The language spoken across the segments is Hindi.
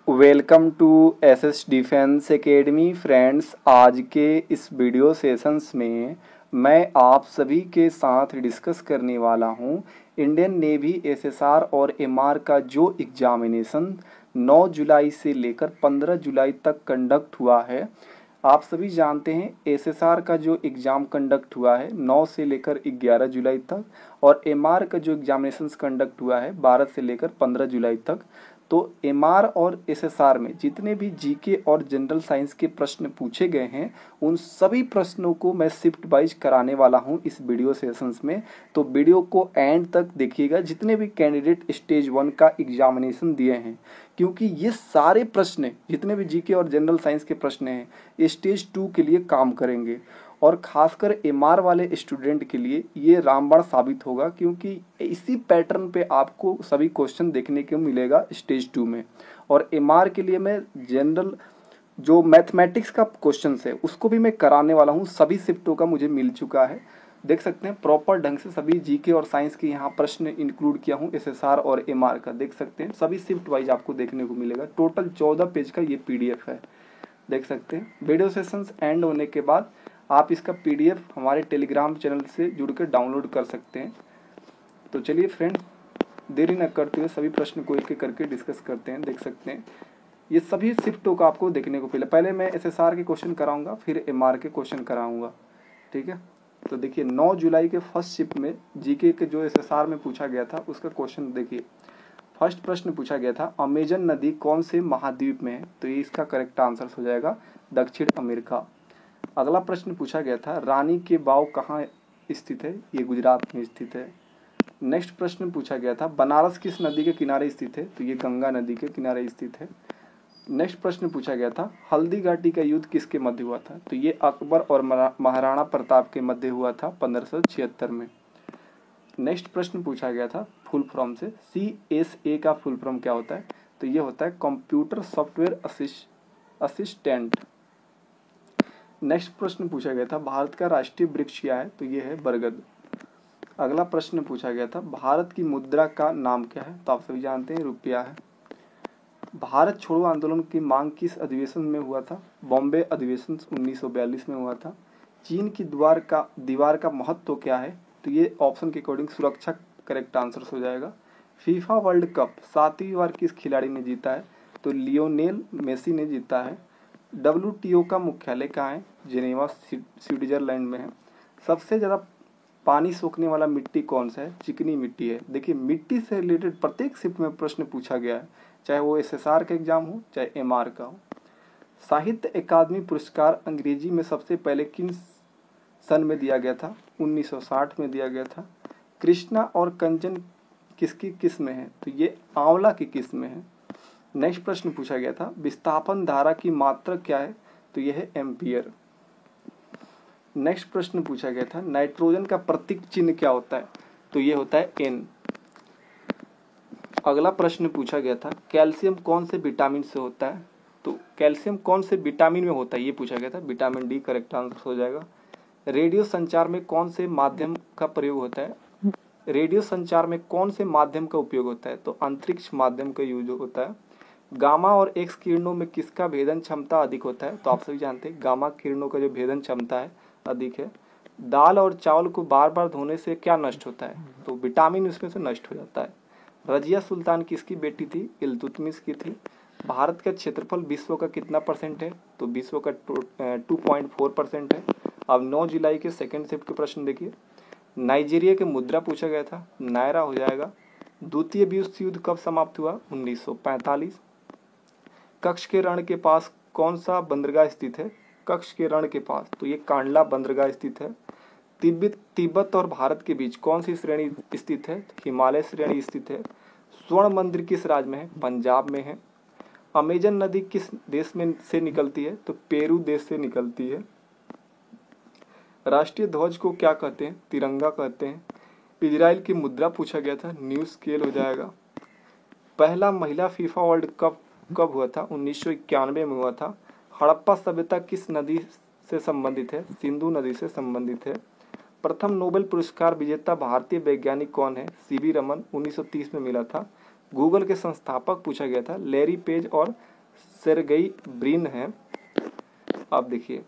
Welcome to SS defence academy friends. आज के इस वीडियो सेशंस में मैं आप सभी के साथ डिस्कस करने वाला हूं इंडियन नेवी एसएसआर और एमआर का जो एग्जामिनेशन 9 जुलाई से लेकर 15 जुलाई तक कंडक्ट हुआ है। आप सभी जानते हैं एसएसआर का जो एग्ज़ाम कंडक्ट हुआ है 9 से लेकर 11 जुलाई तक, और एमआर का जो एग्जामिनेशंस कंडक्ट हुआ है 12 से लेकर 15 जुलाई तक। तो एमआर और एसएसआर में जितने भी जीके और जनरल साइंस के प्रश्न पूछे गए हैं उन सभी प्रश्नों को मैं शिफ्ट वाइज कराने वाला हूं इस वीडियो सेशंस में। तो वीडियो को एंड तक देखिएगा, जितने भी कैंडिडेट स्टेज 1 का एग्जामिनेशन दिए हैं, क्योंकि ये सारे प्रश्न जितने भी जीके और जनरल साइंस के प्रश्न हैं स्टेज 2 के लिए काम करेंगे। और खासकर एमआर वाले स्टूडेंट के लिए ये रामबाण साबित होगा, क्योंकि इसी पैटर्न पे आपको सभी क्वेश्चन देखने को मिलेगा स्टेज 2 में। और एमआर के लिए मैं जनरल जो मैथमेटिक्स का क्वेश्चन है उसको भी मैं कराने वाला हूँ। सभी शिफ्टों का मुझे मिल चुका है, देख सकते हैं प्रॉपर ढंग से सभी जीके और साइंस के यहाँ प्रश्न इंक्लूड किया हूँ एसएसआर और एमआर का। देख सकते हैं सभी शिफ्ट वाइज आपको देखने को मिलेगा। टोटल 14 पेज का ये पीडीएफ है, देख सकते हैं। वीडियो सेशंस एंड होने के बाद आप इसका पीडीएफ हमारे टेलीग्राम चैनल से जुड़कर डाउनलोड कर सकते हैं। तो चलिए फ्रेंड्स, देरी न करते हुए सभी प्रश्न को एक एक करके डिस्कस करते हैं। देख सकते हैं ये सभी शिफ्टों का आपको देखने को पहले मैं एसएसआर के क्वेश्चन कराऊंगा, फिर एमआर के क्वेश्चन कराऊंगा, ठीक है। तो देखिए 9 जुलाई के फर्स्ट शिफ्ट में जीके के जो एसएसआर में पूछा गया था उसका क्वेश्चन देखिए। फर्स्ट प्रश्न पूछा गया था अमेजन नदी कौन से महाद्वीप में है, तो ये इसका करेक्ट आंसर हो जाएगा दक्षिण अमेरिका। अगला प्रश्न पूछा गया था रानी के बाव कहाँ स्थित है, ये गुजरात में स्थित है। नेक्स्ट प्रश्न पूछा गया था बनारस किस नदी के किनारे स्थित है, तो ये गंगा नदी के किनारे स्थित है। नेक्स्ट प्रश्न पूछा गया था हल्दी घाटी का युद्ध किसके मध्य हुआ था, तो ये अकबर और महाराणा प्रताप के मध्य हुआ था 1576 में। नेक्स्ट प्रश्न पूछा गया था फुल फॉर्म से CSA का फुल फॉर्म क्या होता है, तो ये होता है कंप्यूटर सॉफ्टवेयर असिस्टेंट। नेक्स्ट प्रश्न पूछा गया था भारत का राष्ट्रीय वृक्ष क्या है, तो ये है बरगद। अगला प्रश्न पूछा गया था भारत की मुद्रा का नाम क्या है, तो आप सभी जानते हैं रुपया है। भारत छोड़ो आंदोलन की मांग किस अधिवेशन में हुआ था, बॉम्बे अधिवेशन 1942 में हुआ था। चीन की दीवार का महत्व क्या है, तो ये ऑप्शन के अकॉर्डिंग सुरक्षा करेक्ट आंसर हो जाएगा। फीफा वर्ल्ड कप 7वीं बार किस खिलाड़ी ने जीता है, तो लियोनेल मेसी ने जीता है। WTO का मुख्यालय कहाँ है, जेनेवा स्विट्जरलैंड में है। सबसे ज़्यादा पानी सोखने वाला मिट्टी कौन सा है, चिकनी मिट्टी है। देखिए मिट्टी से रिलेटेड प्रत्येक शिफ्ट में प्रश्न पूछा गया है, चाहे वो एसएसआर का एग्जाम हो चाहे एमआर का हो। साहित्य अकादमी पुरस्कार अंग्रेजी में सबसे पहले किन सन में दिया गया था, 1960 में दिया गया था। कृष्णा और कंचन किसकी किस्म में है, तो ये आंवला की किस्म में है। नेक्स्ट प्रश्न पूछा गया था विस्थापन धारा की मात्रक क्या है, तो यह है एम्पियर। नेक्स्ट प्रश्न पूछा गया था नाइट्रोजन का प्रतीक चिन्ह क्या होता है, तो ये होता है N। अगला प्रश्न पूछा गया था कैल्शियम कौन से विटामिन से होता है, तो कैल्शियम कौन से विटामिन में होता है, ये पूछा गया था विटामिन D करेक्ट आंसर हो जाएगा। रेडियो संचार में कौन से माध्यम का प्रयोग होता है, रेडियो संचार में कौन से माध्यम का उपयोग होता है, तो अंतरिक्ष माध्यम का यूज होता है। गामा और एक्स किरणों में किसका भेदन क्षमता अधिक होता है, तो आप सभी जानते हैं गामा किरणों का जो भेदन क्षमता है अधिक है। दाल और चावल को बार बार धोने से क्या नष्ट होता है, तो विटामिन उसमें से नष्ट हो जाता है। रजिया सुल्तान किसकी बेटी थी, इल्तुतमिश की थी। भारत का क्षेत्रफल विश्व का कितना परसेंट है, तो विश्व का 2.4% है। अब 9 जुलाई के सेकेंड शिफ्ट के प्रश्न देखिए। नाइजीरिया की मुद्रा पूछा गया था, नायरा हो जाएगा। द्वितीय विश्व युद्ध कब समाप्त हुआ, 1945। कच्छ के रण के पास कौन सा बंदरगाह स्थित है, कच्छ के रण के पास, तो ये कांडला बंदरगाह स्थित है। तिब्बत और भारत के बीच कौन सी श्रेणी स्थित है, हिमालय श्रेणी स्थित है। स्वर्ण मंदिर किस राज्य में है, पंजाब में है। अमेजन नदी किस देश में से निकलती है, तो पेरू देश से निकलती है। राष्ट्रीय ध्वज को क्या कहते हैं, तिरंगा कहते हैं। इजराइल की मुद्रा पूछा गया था, न्यू स्केल हो जाएगा। पहला महिला फीफा वर्ल्ड कप कब हुआ था, 1991 में हुआ था। हड़प्पा सभ्यता किस नदी से संबंधित है, सिंधु नदी से संबंधित है। प्रथम नोबेल पुरस्कार विजेता भारतीय वैज्ञानिक कौन है, CV रमन, 1930 में मिला था। गूगल के संस्थापक पूछा गया था, लैरी पेज और सेर्गेई ब्रिन हैं। अब देखिए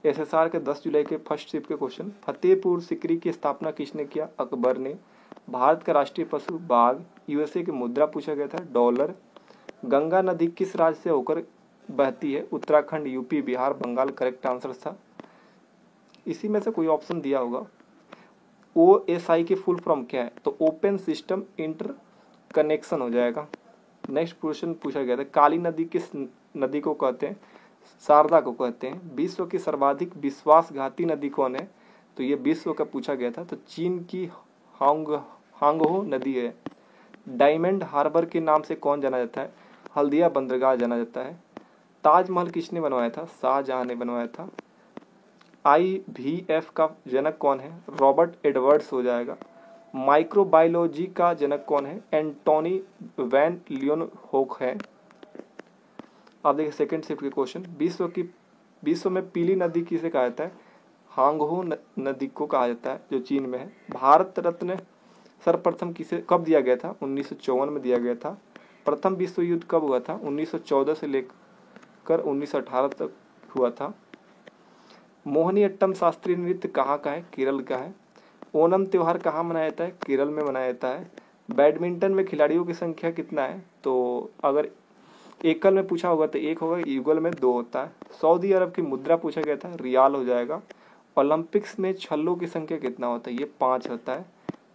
SSR के 10 जुलाई के फर्स्ट शिफ्ट के क्वेश्चन। फतेहपुर सिकरी की स्थापना किसने किया? अकबर ने। भारत का राष्ट्रीय पशु बाघ। USA की मुद्रा पूछा गया था, डॉलर। गंगा नदी किस राज्य से होकर बहती है? Uttarakhand, UP, Bihar, Bengal. Correct answer था, इसी में से कोई ऑप्शन दिया होगा। OSI की फुल फॉर्म क्या है? तो ओपन सिस्टम इंटर कनेक्शन हो जाएगा। नेक्स्ट क्वेश्चन पूछा गया था, काली नदी किस नदी को कहते हैं? शारदा को कहते हैं। विश्व की सर्वाधिक विश्वासघाती नदी कौन है? तो ये विश्व का पूछा गया था, तो चीन की हांगहो नदी है। डायमंड हार्बर के नाम से कौन जाना जाता है? हल्दिया बंदरगाह जाना जाता है। ताजमहल किसने बनवाया था? शाहजहां ने बनवाया था। IVF का जनक कौन है? रॉबर्ट एडवर्ड्स हो जाएगा। माइक्रोबायोलॉजी का जनक कौन है? एंटोनी वैन लीeuwenhoek है। अब देखिए सेकंड शिफ्ट के क्वेश्चन। विश्व में पीली नदी किसे कहा जाता है? हांगहो नदी को कहा जाता है, जो चीन में है। भारत रत्न सर्वप्रथम किसे कब दिया गया था? 1954 में दिया गया था। प्रथम विश्व युद्ध कब हुआ था? 1914 से लेकर 1918 तक हुआ था। मोहिनीअट्टम शास्त्रीय नृत्य कहाँ का है? केरल का है। ओणम त्योहार कहाँ मनाया जाता है? केरल में मनाया जाता है। बैडमिंटन में खिलाड़ियों की संख्या कितना है? तो अगर एकल में पूछा होगा तो 1 होगा, युगल में 2 होता है। सऊदी अरब की मुद्रा पूछा गया था, रियाल हो जाएगा। ओलंपिक्स में छल्लों की संख्या कितना होता है? ये 5 होता है।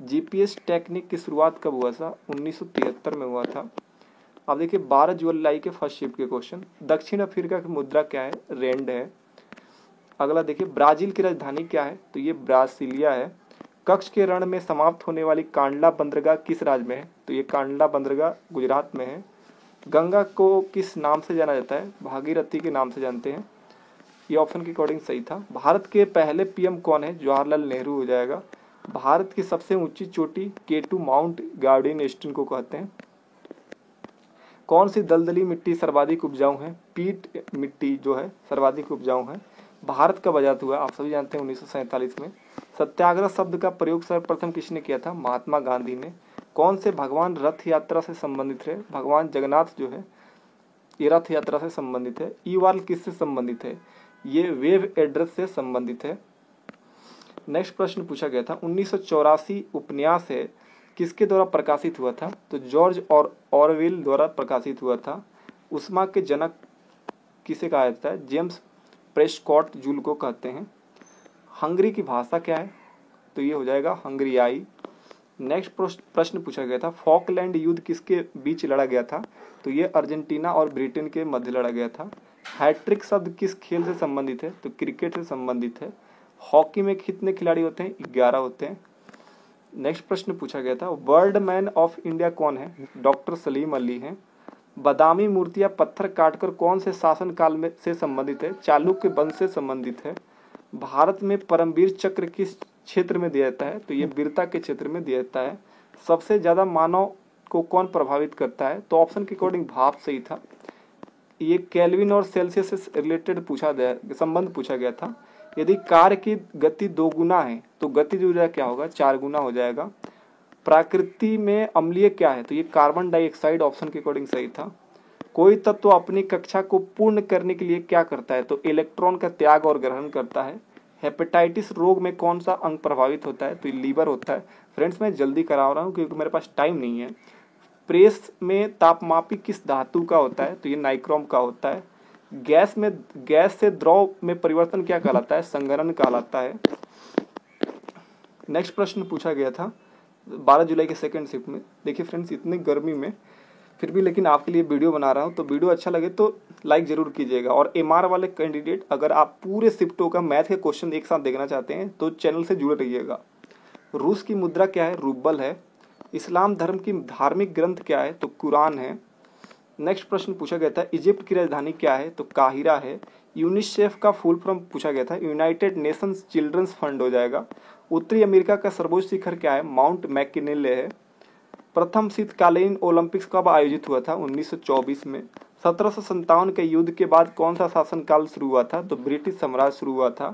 GPS टेक्निक की शुरुआत कब हुआ था? 1973 में हुआ था। अब देखिए 12 जुलाई के फर्स्ट शिफ्ट के क्वेश्चन। दक्षिण अफ्रीका की मुद्रा क्या है? रेंड है। अगला देखिए ब्राजील की राजधानी क्या है? तो ये ब्रासिलिया है। कच्छ के रण में समाप्त होने वाली कांडला बंदरगाह किस राज्य में है? तो ये कांडला बंदरगाह गुजरात में है। गंगा को किस नाम से जाना जाता है? भागीरथी के नाम से जानते हैं। ये ऑप्शन के अकॉर्डिंग सही था। भारत के पहले PM कौन है? जवाहरलाल नेहरू हो जाएगा। भारत की सबसे ऊंची चोटी K2 माउंट गार्डन को कहते हैं। कौन सी दलदली मिट्टी सर्वाधिक उपजाऊ है? पीट मिट्टी जो है सर्वाधिक उपजाऊ है। भारत कब आजाद हुआ? आप सभी जानते हैं 1947 में। सत्याग्रह शब्द का प्रयोग सर्वप्रथम किसने किया था? महात्मा गांधी ने। कौन से भगवान रथ यात्रा से संबंधित है? भगवान जगन्नाथ जो है ये रथ यात्रा से संबंधित है। ईवाल किससे संबंधित है? ये वेव एड्रेस से संबंधित है। नेक्स्ट प्रश्न पूछा गया था, 1984 उपन्यास है किसके द्वारा प्रकाशित हुआ था? तो जॉर्ज ऑरवेल द्वारा प्रकाशित हुआ था। उष्मा के जनक किसे कहा जाता है? जेम्स प्रेस्कॉट जूल को कहते हैं। हंगरी की भाषा क्या है? तो ये हो जाएगा हंगरियाई। नेक्स्ट प्रश्न पूछा गया था, फॉकलैंड युद्ध किसके बीच लड़ा गया था? तो ये अर्जेंटीना और ब्रिटेन के मध्य लड़ा गया था। हैट्रिक शब्द किस खेल से संबंधित है? तो क्रिकेट से संबंधित है। हॉकी में कितने खिलाड़ी होते हैं? 11 होते हैं। नेक्स्ट प्रश्न पूछा गया था, वर्ल्ड मैन ऑफ इंडिया कौन है? डॉक्टर सलीम अली हैं। बादामी मूर्तियां पत्थर काटकर कौन से शासन काल में से संबंधित है? चालुक्य वंश से संबंधित है। भारत में परमवीर चक्र किस क्षेत्र में दिया जाता है? तो ये वीरता के क्षेत्र में दिया जाता है। सबसे ज्यादा मानव को कौन प्रभावित करता है? तो ऑप्शन के अकॉर्डिंग भाप सही था। ये केल्विन और सेल्सियस से रिलेटेड संबंध पूछा गया था। यदि कार्य की गति 2 गुना है तो गतिज ऊर्जा क्या होगा? 4 गुना हो जाएगा। प्रकृति में अम्लीय क्या है? तो ये कार्बन डाइऑक्साइड ऑप्शन के अकॉर्डिंग सही था। कोई तत्व अपनी कक्षा को पूर्ण करने के लिए क्या करता है? तो इलेक्ट्रॉन का त्याग और ग्रहण करता है। हेपेटाइटिस रोग में कौन सा अंग प्रभावित होता है? तो लीवर होता है। फ्रेंड्स मैं जल्दी करा रहा हूँ क्योंकि मेरे पास टाइम नहीं है। प्रेस में तापमापी किस धातु का होता है? तो ये नाइक्रोम का होता है। गैस से द्रव में परिवर्तन क्या कहलाता है? संघनन कहलाता है। नेक्स्ट प्रश्न पूछा गया था 12 जुलाई के सेकंड शिफ्ट में। देखिए फ्रेंड्स इतनी गर्मी में फिर भी लेकिन आपके लिए वीडियो बना रहा हूँ, तो वीडियो अच्छा लगे तो लाइक जरूर कीजिएगा। और MR वाले कैंडिडेट अगर आप पूरे शिफ्टों का मैथ के क्वेश्चन एक साथ देखना चाहते हैं तो चैनल से जुड़े रहिएगा। रूस की मुद्रा क्या है? रूबल है। इस्लाम धर्म की धार्मिक ग्रंथ क्या है? तो कुरान है। नेक्स्ट प्रश्न पूछा गया था, इजिप्ट की राजधानी क्या है? तो काहिरा है। यूनिसेफ का फुल फॉर्म पूछा गया था, यूनाइटेड नेशंस चिल्ड्रंस फंड हो जाएगा। उत्तरी अमेरिका का सर्वोच्च शिखर क्या है? माउंट मैकिनेले है। प्रथम शीतकालीन ओलंपिक्स कब आयोजित हुआ था? 1924 में। 1757 के युद्ध के बाद कौन सा शासनकाल शुरू हुआ था? तो ब्रिटिश साम्राज्य शुरू हुआ था।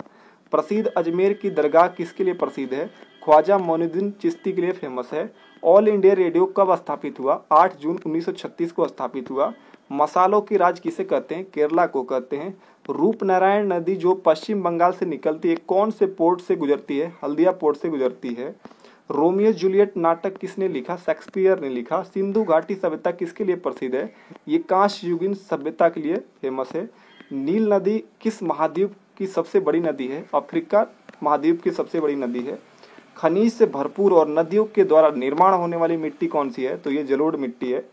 प्रसिद्ध अजमेर की दरगाह किसके लिए प्रसिद्ध है? ख्वाजा मोइनुद्दीन चिश्ती के लिए फेमस है। ऑल इंडिया रेडियो कब स्थापित हुआ? 8 जून 1936 को स्थापित हुआ। मसालों की राज किसे कहते हैं? केरला को कहते हैं। रूपनारायण नदी जो पश्चिम बंगाल से निकलती है कौन से पोर्ट से गुजरती है? हल्दिया पोर्ट से गुजरती है। रोमियो जूलियट नाटक किसने लिखा? शेक्सपियर ने लिखा। सिंधु घाटी सभ्यता किसके लिए प्रसिद्ध है? ये कांस्य युगीन सभ्यता के लिए फेमस है। नील नदी किस महाद्वीप की सबसे बड़ी नदी है? अफ्रीका महाद्वीप की सबसे बड़ी नदी है। खनिज से भरपूर और नदियों के द्वारा निर्माण होने वाली मिट्टी कौन सी है? तो ये जलोढ़ मिट्टी है।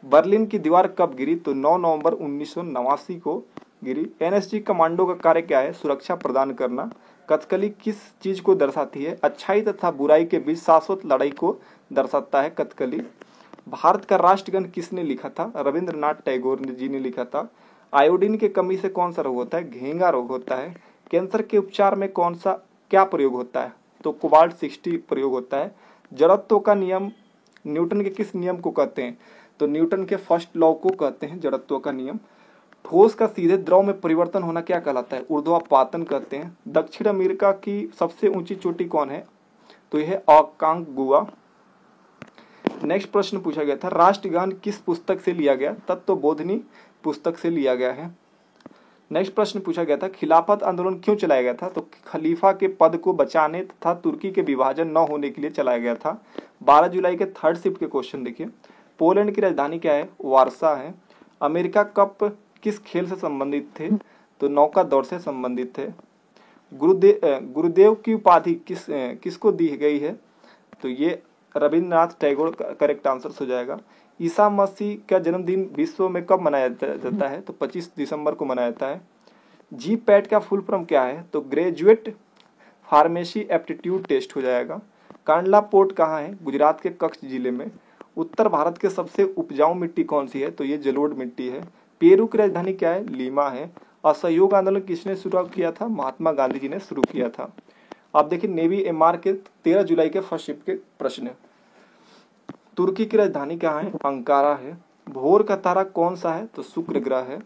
बर्लिन की दीवार कब गिरी? तो 9 नवंबर 1989 को गिरी। एनएसजी कमांडो का कार्य क्या है? सुरक्षा प्रदान करना। कथकली किस चीज को दर्शाती है? अच्छाई तथा बुराई के बीच शाश्वत लड़ाई को दर्शाता है कथकली। भारत का राष्ट्रगान किसने लिखा था? रविंद्रनाथ टैगोर जी ने लिखा था। आयोडीन की कमी से कौन सा रोग होता है? घेंगा रोग होता है। कैंसर के उपचार में कौन सा क्या प्रयोग होता है? तो कोबाल्ट 60 प्रयोग होता है। जड़त्व का नियम न्यूटन के किस नियम को कहते हैं? तो न्यूटन के फर्स्ट लॉ को कहते हैं जड़त्व का नियम। ठोस का सीधे द्रव में परिवर्तन होना क्या कहलाता है? ऊर्ध्वापातन कहते हैं। दक्षिण अमेरिका की सबसे ऊंची चोटी कौन है? तो यह है अकांगुआ। नेक्स्ट प्रश्न पूछा गया था, राष्ट्रगान किस पुस्तक से लिया गया? तत्वबोधिनी पुस्तक से लिया गया है। नेक्स्ट प्रश्न पूछा गया था, खिलाफत आंदोलन क्यों चलाया गया था? तो खलीफा के पद को बचाने तथा तुर्की के विभाजन न होने के लिए चलाया गया था। 12 जुलाई के थर्ड शिफ्ट के क्वेश्चन देखिए। पोलैंड की राजधानी क्या है? वारसा है। अमेरिका कप किस खेल से संबंधित थे? तो नौका दौड़ से संबंधित थे। गुरुदेव की उपाधि किसको दी गई है? तो ये रविंद्रनाथ टैगोर का करेक्ट आंसर हो जाएगा। ईसा मसीह का जन्मदिन विश्व में कब मनाया जाता है? तो 25 दिसंबर को मनाया जाता है। जी पैट का फुल फॉर्म क्या है? तो ग्रेजुएट फार्मेसी एप्टीट्यूड टेस्ट हो जाएगा। कांडला पोर्ट कहाँ है? गुजरात के कच्छ जिले में। उत्तर भारत के सबसे उपजाऊ मिट्टी कौन सी है? तो ये जलोढ़ मिट्टी है। पेरू की राजधानी क्या है? लीमा है। असहयोग आंदोलन किसने शुरू किया था? महात्मा गांधी जी ने शुरू किया था। आप देखिए नेवी एमआर के 13 जुलाई के फर्स्ट शिफ्ट के प्रश्न। तुर्की की राजधानी कहाँ है? अंकारा है। भोर का तारा कौन सा है? तो शुक्र ग्रह है।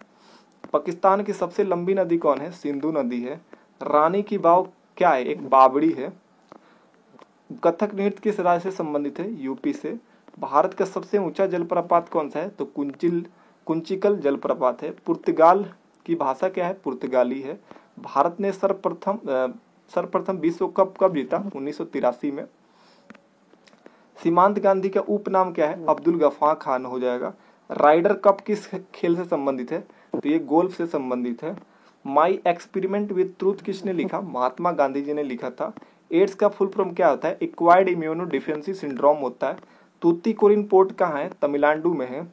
पाकिस्तान की सबसे लंबी नदी कौन है? सिंधु नदी है। रानी की वाव क्या है? एक बावड़ी है। कथक नृत्य किस राज्य से संबंधित है? यूपी से। भारत का सबसे ऊंचा जलप्रपात कौन सा है? तो कुंचिकल जलप्रपात है। पुर्तगाल की भाषा क्या है? पुर्तगाली है। भारत ने सर्वप्रथम विश्व कप कब जीता? 1983 में। सीमांत गांधी का उपनाम क्या है? अब्दुल गफार खान हो जाएगा। राइडर कप किस खेल से संबंधित है? तो ये गोल्फ से संबंधित है। माई एक्सपेरिमेंट विद ट्रूथ किसने लिखा? महात्मा गांधी जी ने लिखा था। एड्स का फुल फॉर्म क्या होता है? एक्वायर्ड इम्यूनो डिफिशिएंसी सिंड्रोम होता है। तूतीकोरिन पोर्ट कहाँ है? तमिलनाडु में है।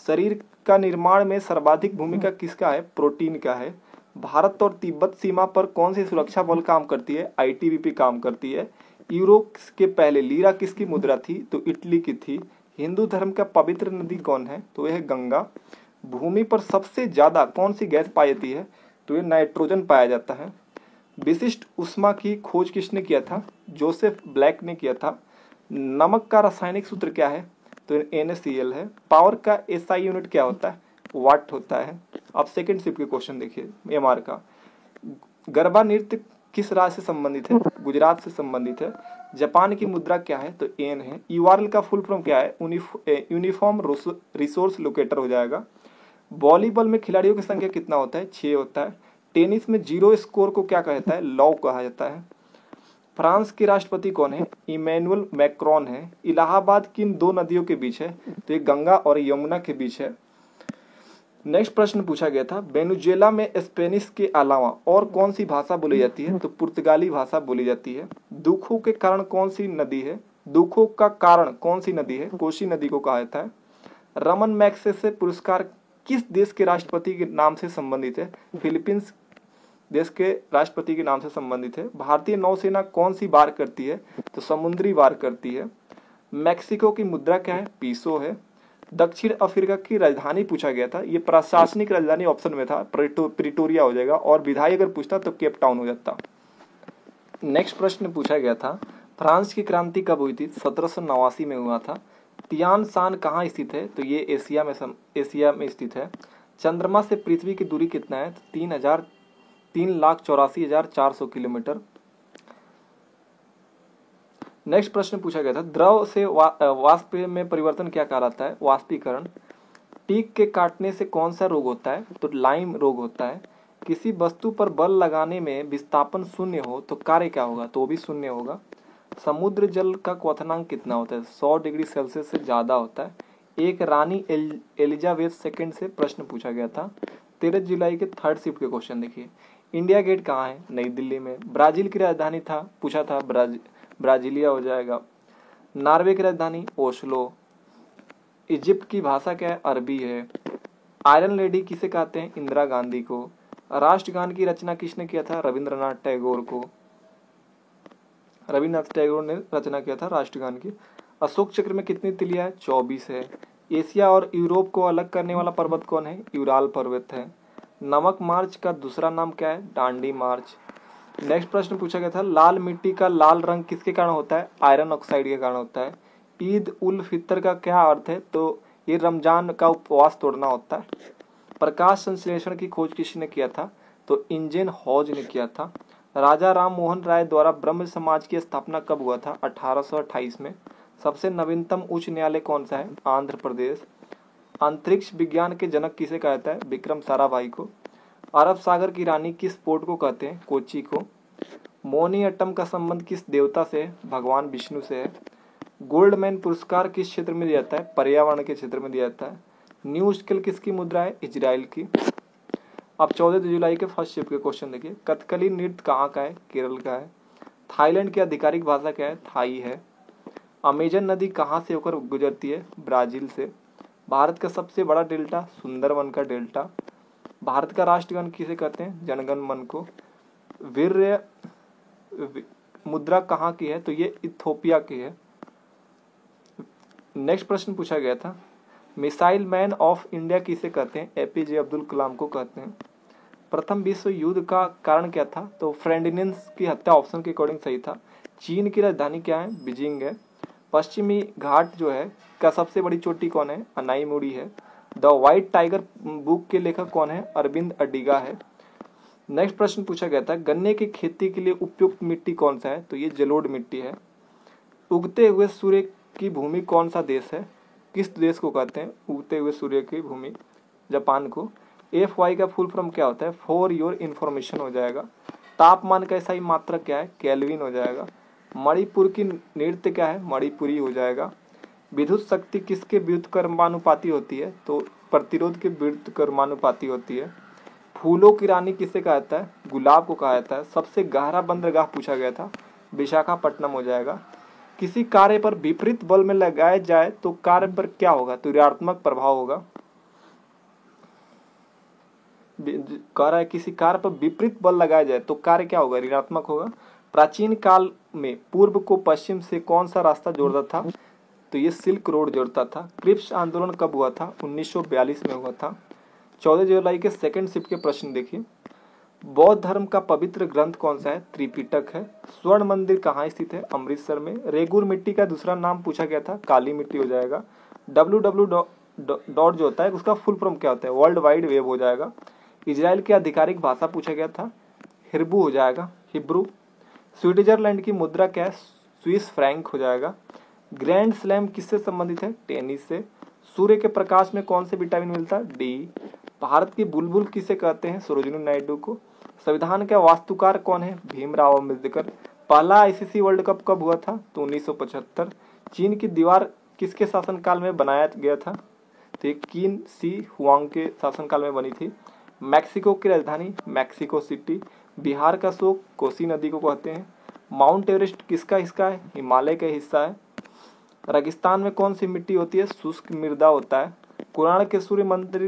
शरीर का निर्माण में सर्वाधिक भूमिका किसका है? प्रोटीन का है। भारत और तिब्बत सीमा पर कौन सी सुरक्षा बल काम करती है? आईटीबीपी काम करती है। यूरो के पहले लीरा किसकी मुद्रा थी? तो इटली की थी। हिंदू धर्म का पवित्र नदी कौन है? तो यह गंगा। भूमि पर सबसे ज्यादा कौन सी गैस पाई जाती है? तो ये नाइट्रोजन पाया जाता है। विशिष्ट उष्मा की खोज किसने किया था? जोसेफ ब्लैक ने किया था। नमक का रासायनिक सूत्र क्या है? तो NaCl है। पावर का SI यूनिट क्या होता है? वाट होता है। अब सेकंड शिफ्ट के क्वेश्चन देखिए एमआर का। गरबा नृत्य किस राज्य से संबंधित है? गुजरात से संबंधित है। जापान की मुद्रा क्या है? तो एन है। यूआरएल का फुल फॉर्म क्या है? यूनिफॉर्म रिसोर्स लोकेटर हो जाएगा। वॉलीबॉल में खिलाड़ियों की संख्या कितना होता है? 6 होता है। टेनिस में जीरो स्कोर को क्या कहता है? लॉ कहा जाता है। फ्रांस के राष्ट्रपति कौन है? इमैनुअल मैक्रोन है। इलाहाबाद किन दो नदियों के बीच है? तो ये गंगा और यमुना के बीच है। नेक्स्ट प्रश्न पूछा गया था, वेनेजुएला में स्पेनिश के अलावा और कौन सी भाषा बोली जाती है? तो पुर्तगाली भाषा बोली जाती है। दुखों के कारण कौन सी नदी है? दुखों का कारण कौन सी नदी है? कोसी नदी को कहा जाता है। रमन मैग्सेसे पुरस्कार किस देश के राष्ट्रपति के नाम से संबंधित है? फिलीपींस देश के राष्ट्रपति के नाम से संबंधित है। भारतीय नौसेना कौन सी वार करती है? तो समुद्री वार करती है। मैक्सिको की मुद्रा क्या है? पीसो है। दक्षिण अफ्रीका की राजधानी पूछा गया था, ये प्रशासनिक राजधानी ऑप्शन में था, प्रिटोरिया हो जाएगा, और विधायी अगर पूछता तो केप टाउन हो जाता। नेक्स्ट प्रश्न पूछा गया था, फ्रांस की क्रांति कब हुई थी? 1789 में हुआ था। तियान शान कहाँ स्थित है? तो ये एशिया में स्थित है। चंद्रमा से पृथ्वी की दूरी कितना है? तो 3,84,400 किलोमीटर। नेक्स्ट प्रश्न पूछा गया था, द्रव से वाष्प में परिवर्तन क्या कहलाता है? वाष्पीकरण। टीक के काटने से कौन सा रोग होता है? तो लाइम रोग होता है। किसी वस्तु पर बल लगाने में विस्थापन शून्य हो तो कार्य क्या होगा? तो वो भी शून्य होगा। समुद्र जल का क्वथनांक कितना होता है? 100 डिग्री सेल्सियस से ज़्यादा होता है। एक रानी एलिजाबेथ सेकंड से प्रश्न पूछा गया था। 13 जुलाई के थर्ड शिफ्ट के क्वेश्चन देखिए। इंडिया गेट कहाँ है? नई दिल्ली में। ब्राजील की राजधानी था, पूछा था, ब्राजीलिया हो जाएगा। नॉर्वे की राजधानी ओस्लो। इजिप्ट की भाषा क्या है? अरबी है। आयरन लेडी किसे कहते हैं? इंदिरा गांधी को। राष्ट्रगान की रचना किसने किया था? रविंद्रनाथ टैगोर को। रविन्द्रनाथ टैगोर ने रचना किया था राष्ट्रगान की। अशोक चक्र में कितनी तिलियां है? 24 है। एशिया और यूरोप को अलग करने वाला पर्वत कौन है? यूराल पर्वत है। नमक मार्च का दूसरा नाम क्या है? डांडी मार्च। नेक्स्ट प्रश्न पूछा गया था, लाल मिट्टी का लाल रंग किसके कारण होता है? आयरन ऑक्साइड के कारण होता है। ईद उल फितर का क्या अर्थ है? तो ये रमजान का उपवास तोड़ना होता है। प्रकाश संश्लेषण की खोज किसने किया था? तो इंजन हॉज ने किया था। राजा राम मोहन राय द्वारा ब्रह्म समाज की स्थापना कब हुआ था? 1828 में। सबसे नवीनतम उच्च न्यायालय कौन सा है? आंध्र प्रदेश। अंतरिक्ष विज्ञान के जनक किसे कहता है? विक्रम साराभाई को। अरब सागर की रानी किस पोर्ट को कहते हैं? कोची को। मोहिनीअट्टम का संबंध किस देवता से है? भगवान विष्णु से है। गोल्डमैन पुरस्कार किस क्षेत्र में दिया जाता है? पर्यावरण के क्षेत्र में दिया जाता है। न्यू स्केल किसकी मुद्रा है? इजराइल की। अब 14 जुलाई के फर्स्ट शिफ्ट के क्वेश्चन देखिए। कथकली नृत्य कहाँ का है? केरल का है। थाईलैंड की आधिकारिक भाषा क्या है? थाई है। अमेजन नदी कहाँ से होकर गुजरती है? ब्राजील से। भारत का सबसे बड़ा डेल्टा? सुंदरवन का डेल्टा। भारत का राष्ट्रगान किसे कहते हैं? जनगण मन को। वीर्य मुद्रा कहाँ की है? तो ये इथोपिया की है। नेक्स्ट प्रश्न पूछा गया था, मिसाइल मैन ऑफ इंडिया किसे कहते हैं? एपीजे अब्दुल कलाम को कहते हैं। प्रथम विश्व युद्ध का कारण क्या था? तो फ्रेंडिनेंस की हत्या ऑप्शन के अकॉर्डिंग सही था। चीन की राजधानी क्या है? बीजिंग है। पश्चिमी घाट जो है का सबसे बड़ी चोटी कौन है? अनाईमुड़ी है। द व्हाइट टाइगर बुक के लेखक कौन है? अरविंद अडिगा है। नेक्स्ट प्रश्न पूछा गया था, गन्ने की खेती के लिए उपयुक्त मिट्टी कौन सा है? तो ये जलोढ़ मिट्टी है। उगते हुए सूर्य की भूमि कौन सा देश है? किस देश को कहते हैं उगते हुए सूर्य की भूमि? जापान को। FY का फुल फॉर्म क्या होता है? फॉर योर इन्फॉर्मेशन हो जाएगा। तापमान का SI मात्रक क्या है? केल्विन हो जाएगा। मणिपुर की नृत्य क्या है? मणिपुरी हो जाएगा। विद्युत शक्ति किसके व्युत्क्रमानुपाती होती है? तो प्रतिरोध के व्युत्क्रमानुपाती होती है। फूलों की रानी किसे कहता है? गुलाब को कहा जाता है। सबसे गहरा बंदरगाह पूछा गया था, विशाखापट्टनम हो जाएगा। किसी कार्य पर विपरीत बल में लगाया जाए तो कार्य पर क्या होगा? तो ऋणात्मक प्रभाव होगा। कह रहा है किसी कार्य पर विपरीत बल लगाया जाए तो कार्य क्या होगा? ऋणात्मक होगा। प्राचीन काल में पूर्व को पश्चिम से कौन सा रास्ता जोड़ता था? तो ये सिल्क रोड जोड़ता था। क्रिप्स आंदोलन कब हुआ था? 1942 में हुआ था। 14 जुलाई के सेकंड शिफ्ट के प्रश्न देखिए। बौद्ध धर्म का पवित्र ग्रंथ कौन सा है? त्रिपिटक है। स्वर्ण मंदिर कहाँ स्थित है? अमृतसर में। रेगुर मिट्टी का दूसरा नाम पूछा गया था, काली मिट्टी हो जाएगा। www डॉट जो होता है उसका फुल फॉर्म क्या होता है? वर्ल्ड वाइड वेब हो जाएगा। इजराइल की आधिकारिक भाषा पूछा गया था, हिब्रू हो जाएगा, हिब्रू। स्विट्जरलैंड की मुद्रा क्या है? स्विस फ्रैंक हो जाएगा। ग्रैंड स्लैम किससे संबंधित है? टेनिस से। सूर्य के प्रकाश में कौन से विटामिन मिलता है? डी। भारत की बुलबुल किसे कहते हैं? सरोजिनी नायडू को। संविधान का वास्तुकार कौन है? भीमराव अम्बेडकर। पहला ICC वर्ल्ड कप कब हुआ था? तो 1975। चीन की दीवार किसके शासनकाल में बनाया गया था? तो ये किन सी हुआंग के शासनकाल में बनी थी। मैक्सिको की राजधानी? Mexico city. बिहार का शोक कोसी नदी को कहते हैं। माउंट एवरेस्ट किसका हिस्सा है? हिमालय का हिस्सा है। रेगिस्तान में कौन सी मिट्टी होती है? शुष्क मृदा होता है। कुरान के सूर्य मंदिर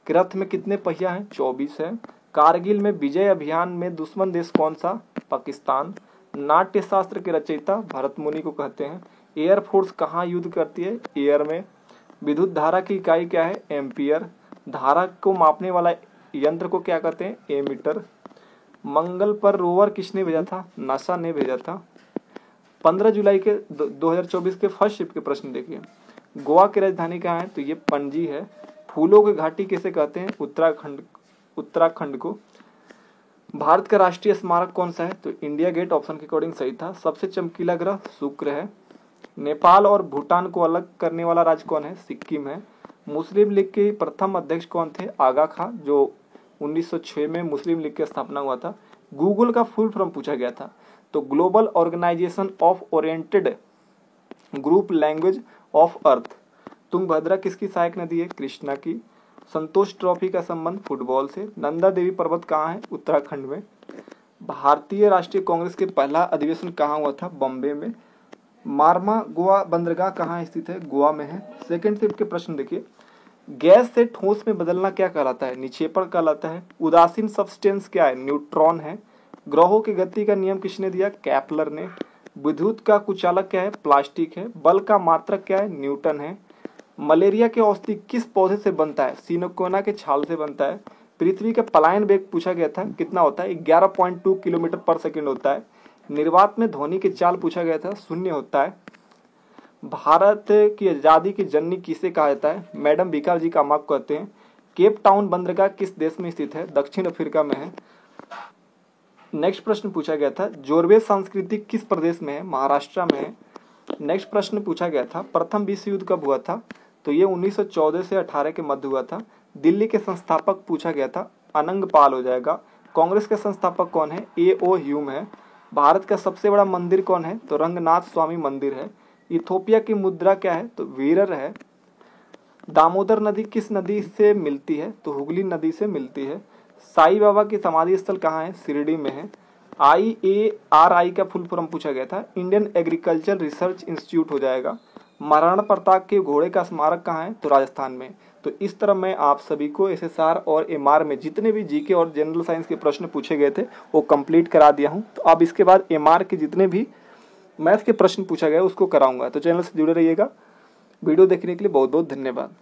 के रथ में कितने पहिया हैं? 24 है। कारगिल में विजय अभियान में दुश्मन देश कौन सा? पाकिस्तान। नाट्य शास्त्र के रचयिता भरत मुनि को कहते हैं। एयरफोर्स कहाँ युद्ध करती है? एयर में। विद्युत धारा की इकाई क्या है? एम्पियर। धारा को मापने वाला यंत्र को क्या कहते हैं? एमीटर। मंगल पर रोवर किसने भेजा था? नासा ने भेजा था। 15 जुलाई के 2024 के फर्स्ट शिफ्ट के प्रश्न देखिए। गोवा की राजधानी कहाँ है? तो ये पणजी है। फूलों की घाटी किसे कहते हैं? उत्तराखंड को। भारत का राष्ट्रीय स्मारक कौन सा है? तो इंडिया गेट ऑप्शन के अकॉर्डिंग सही था। सबसे चमकीला ग्रह शुक्र है। नेपाल और भूटान को अलग करने वाला राज्य कौन है? सिक्किम है। मुस्लिम लीग के प्रथम अध्यक्ष कौन थे? आगा खां, जो 1906 में मुस्लिम लीग की स्थापना हुआ था। गूगल का फुल फॉर्म पूछा गया था, तो global organisation of oriented group language of earth. Tungabhadra किसकी सहायक नदी है? कृष्णा की। संतोष ट्रॉफी का संबंध फुटबॉल से। नंदा देवी पर्वत कहाँ है? उत्तराखंड में। भारतीय राष्ट्रीय कांग्रेस के पहला अधिवेशन कहाँ हुआ था? बॉम्बे में। मार्मा गोवा बंदरगाह कहाँ स्थित है? गोवा में है। सेकंड शिफ्ट के प्रश्न देखिए, गैस से ठोस में बदलना क्या कहलाता है? निक्षेपण कहलाता है। उदासीन सब्सटेंस क्या है? न्यूट्रॉन है। ग्रहों की गति का नियम किसने दिया? केपलर ने। विद्युत का कुचालक क्या है? प्लास्टिक है। बल का मात्रक क्या है? न्यूटन है। मलेरिया के औषधि किस पौधे से बनता है? सिनकोना के छाल से बनता है। पृथ्वी का पलायन वेग पूछा गया था, कितना होता है? 11.2 किलोमीटर पर सेकेंड होता है। निर्वात में ध्वनि की चाल पूछा गया था, शून्य होता है। भारत की आजादी की जननी किसे कहा जाता है? मैडम भिखारी जी का माप कहते हैं। केप टाउन बंदरगाह किस देश में स्थित है? दक्षिण अफ्रीका में है। नेक्स्ट प्रश्न पूछा गया था, जोरवे संस्कृति किस प्रदेश में है? महाराष्ट्र में है। नेक्स्ट प्रश्न पूछा गया था, प्रथम विश्व युद्ध कब हुआ था? तो ये 1914 से 18 के मध्य हुआ था। दिल्ली के संस्थापक पूछा गया था, अनंग पाल हो जाएगा। कांग्रेस के संस्थापक कौन है? A.O. ह्यूम है। भारत का सबसे बड़ा मंदिर कौन है? तो रंगनाथ स्वामी मंदिर है। इथोपिया की मुद्रा क्या है? तो वीरर है। दामोदर नदी किस नदी से मिलती है? तो हुगली नदी से मिलती है। साईं बाबा की समाधि स्थल कहाँ है? शिरडी में है। IARI का फुल फॉर्म पूछा गया था, इंडियन एग्रीकल्चर रिसर्च इंस्टीट्यूट हो जाएगा। महाराणा प्रताप के घोड़े का स्मारक कहाँ है? तो राजस्थान में। तो इस तरह मैं आप सभी को SSR और MR में जितने भी GK और जनरल साइंस के प्रश्न पूछे गए थे वो कंप्लीट करा दिया हूँ। तो अब इसके बाद MR के जितने भी मैथ के प्रश्न पूछा गया उसको कराऊंगा। तो चैनल से जुड़े रहिएगा। वीडियो देखने के लिए बहुत बहुत धन्यवाद।